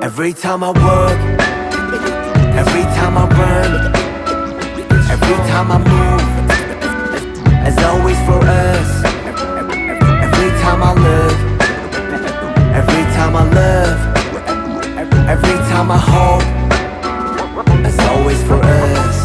Every time I work, every time I run, every time I move, as always for us. Every time I look, every time I love, every time I hope, as always for us.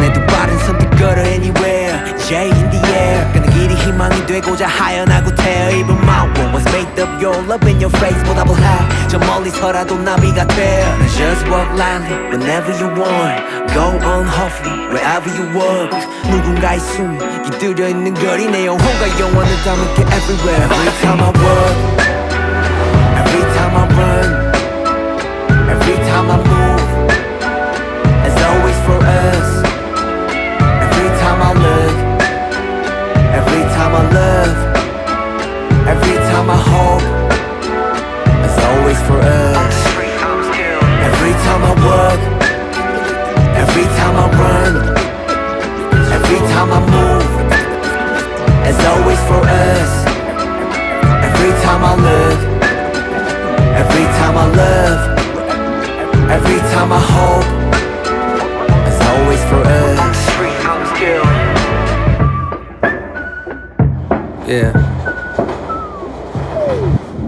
내 두 발은 선택걸어 anywhere, J in the air. 그는 길이 희망이 되고자 하연하고 태어 입은 my world was made of your love in your face 보답을 해. 저 멀리서라도 나비가 돼. Just walk lightly whenever you want. Go on hopefully wherever you walk. 누군가의 숨이 깃들여 있는 거리 내 영혼과 영원을 담을게 everywhere. Every time I walk, every time I run, every time I move, as always for us. Every time I look, every time I love, every time I hope, as always for us. Every time I work, every time I run, every time I move, as always for us. Every time I look, every time I love, every time I hope, as always for us. Yeah.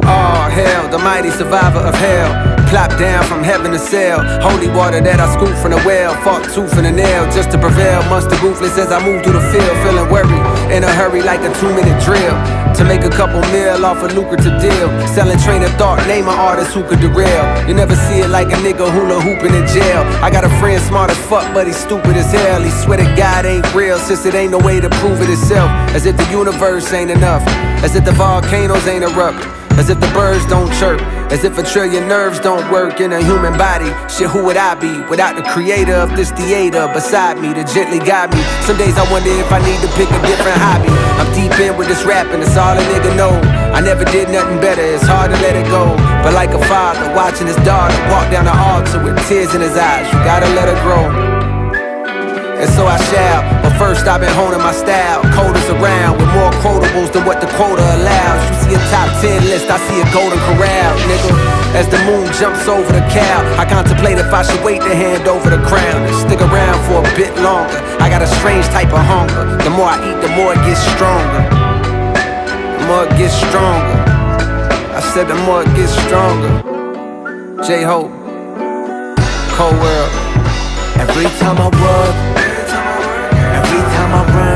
Oh hell, the mighty survivor of hell. Plop down from heaven to sail. Holy water that I scooped from the well. Fought tooth and a nail just to prevail. Monster ruthless as I move through the field. Feeling worried, in a hurry like a 2-minute drill. To make a couple mil off a lucrative deal. Selling train of thought, name an artist who could derail. You never see it like a nigga hula hooping in jail. I got a friend smart as fuck, but he's stupid as hell. He swear that God ain't real, since it ain't no way to prove it itself. As if the universe ain't enough. As if the volcanoes ain't erupt. As if the birds don't chirp. As if a trillion nerves don't work in a human body. Shit, who would I be without the creator of this theater beside me to gently guide me? Some days I wonder if I need to pick a different hobby. I'm deep in with this rapping, it's all a nigga know. I never did nothing better, it's hard to let it go. But like a father watching his daughter walk down the altar with tears in his eyes, you gotta let her grow. And so I shall, but first I've been honing my style. Coders around with more quotables than what the quota allows. You see a top 10 list, I see a golden corral, nigga. As the moon jumps over the cow, I contemplate if I should wait to hand over the crown and stick around for a bit longer. I got a strange type of hunger. The more I eat, the more it gets stronger. The more it gets stronger. I said the more it gets stronger. J-Hope, Cold World. Every time I work, every time I run,